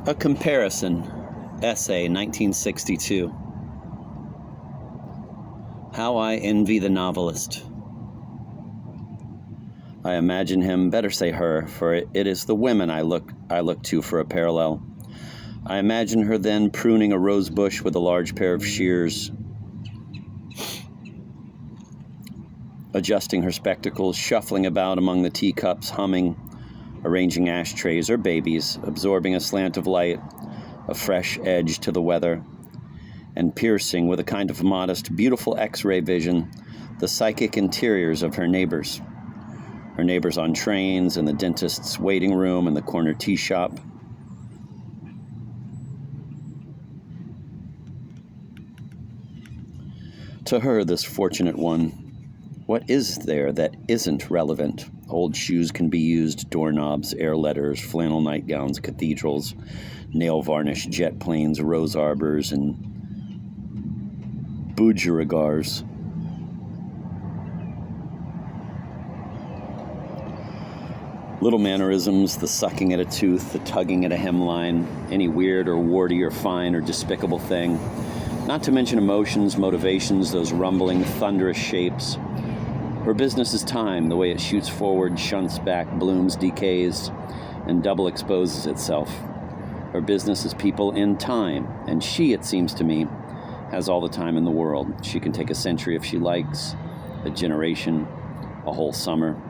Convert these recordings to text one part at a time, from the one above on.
A Comparison, Essay, 1962. How I envy the novelist. I imagine him, better say her, for it is the women I look to for a parallel. I imagine her then pruning a rose bush with a large pair of shears, adjusting her spectacles, shuffling about among the teacups, humming, arranging ashtrays or babies, absorbing a slant of light, a fresh edge to the weather, and piercing with a kind of modest, beautiful X-ray vision the psychic interiors of her neighbors on trains, in the dentist's waiting room, in the corner tea shop. To her, this fortunate one, what is there that isn't relevant? Old shoes can be used, doorknobs, air letters, flannel nightgowns, cathedrals, nail-varnished jet planes, rose arbors, and bougerigars. Little mannerisms, the sucking at a tooth, the tugging at a hemline, any weird or warty or fine or despicable thing. Not to mention emotions, motivations, those rumbling, thunderous shapes. Her business is time, the way it shoots forward, shunts back, blooms, decays, and double exposes itself. Her business is people in time, and she, it seems to me, has all the time in the world. She can take a century if she likes, a generation, a whole summer.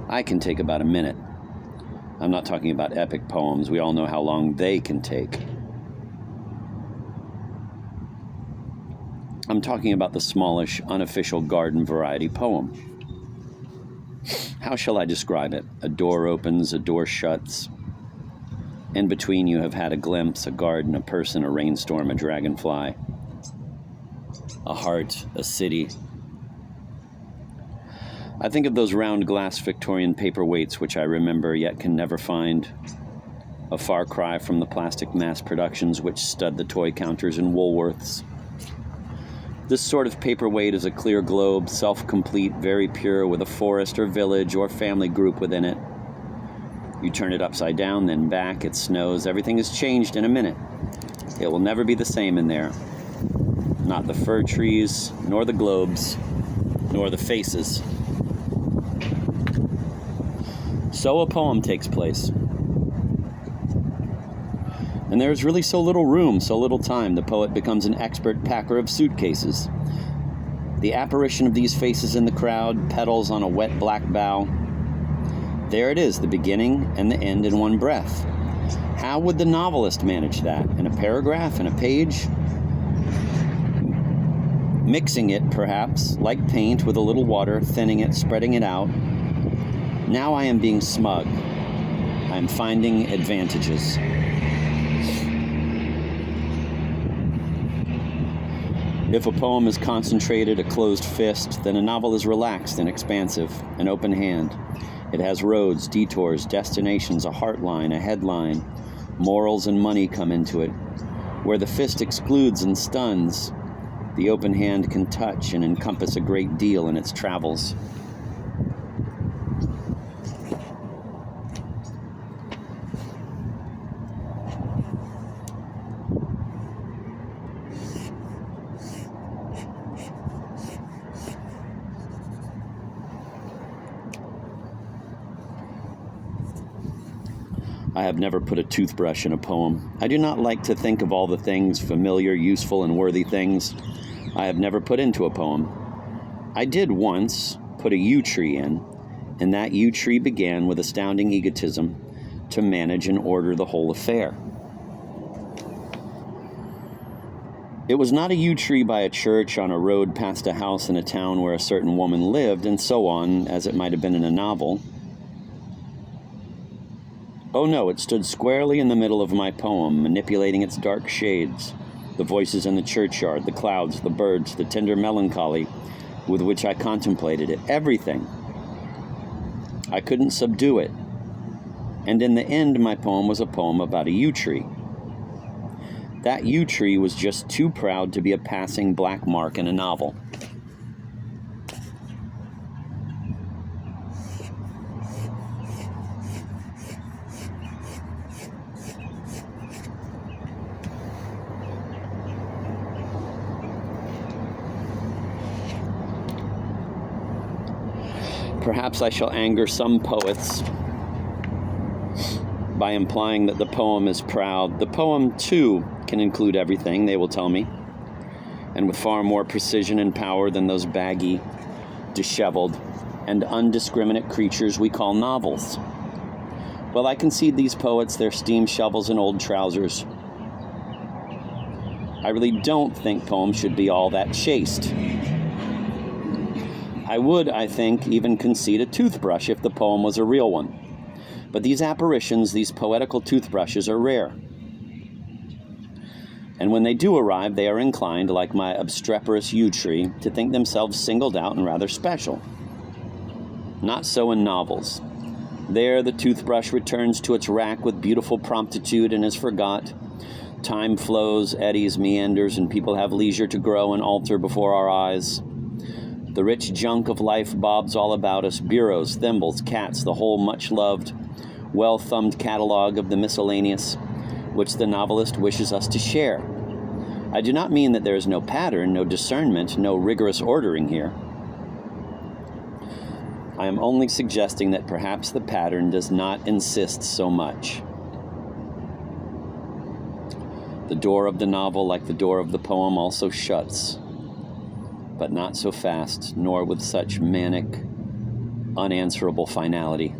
I can take about a minute. I'm not talking about epic poems. We all know how long they can take. I'm talking about the smallish, unofficial garden variety poem. How shall I describe it? A door opens, a door shuts. In between you have had a glimpse, a garden, a person, a rainstorm, a dragonfly, a heart, a city. I think of those round glass Victorian paperweights which I remember yet can never find. A far cry from the plastic mass productions which stud the toy counters in Woolworths. This sort of paperweight is a clear globe, self-complete, very pure, with a forest or village or family group within it. You turn it upside down, then back, it snows, everything is changed in a minute. It will never be the same in there. Not the fir trees, nor the globes, nor the faces. So a poem takes place. And there is really so little room, so little time, the poet becomes an expert packer of suitcases. The apparition of these faces in the crowd, petals on a wet black bough. There it is, the beginning and the end in one breath. How would the novelist manage that? In a paragraph, in a page? Mixing it, perhaps, like paint with a little water, thinning it, spreading it out. Now I am being smug. I am finding advantages. If a poem is concentrated, a closed fist, then a novel is relaxed and expansive, an open hand. It has roads, detours, destinations, a heartline, a headline. Morals and money come into it. Where the fist excludes and stuns, the open hand can touch and encompass a great deal in its travels. I have never put a toothbrush in a poem. I do not like to think of all the things, familiar, useful, and worthy things, I have never put into a poem. I did once put a yew tree in, and that yew tree began with astounding egotism to manage and order the whole affair. It was not a yew tree by a church, on a road past a house in a town where a certain woman lived, and so on, as it might have been in a novel. Oh no, it stood squarely in the middle of my poem, manipulating its dark shades, the voices in the churchyard, the clouds, the birds, the tender melancholy with which I contemplated it, everything. I couldn't subdue it. And in the end, my poem was a poem about a yew tree. That yew tree was just too proud to be a passing black mark in a novel. Perhaps I shall anger some poets by implying that the poem is proud. The poem, too, can include everything, they will tell me, and with far more precision and power than those baggy, disheveled, and undiscriminate creatures we call novels. Well, I concede these poets their steam shovels and old trousers. I really don't think poems should be all that chaste. I would, I think, even concede a toothbrush if the poem was a real one. But these apparitions, these poetical toothbrushes, are rare. And when they do arrive, they are inclined, like my obstreperous yew tree, to think themselves singled out and rather special. Not so in novels. There the toothbrush returns to its rack with beautiful promptitude and is forgot. Time flows, eddies, meanders, and people have leisure to grow and alter before our eyes. The rich junk of life bobs all about us, bureaus, thimbles, cats, the whole much-loved, well-thumbed catalog of the miscellaneous, which the novelist wishes us to share. I do not mean that there is no pattern, no discernment, no rigorous ordering here. I am only suggesting that perhaps the pattern does not insist so much. The door of the novel, like the door of the poem, also shuts, but not so fast, nor with such manic, unanswerable finality.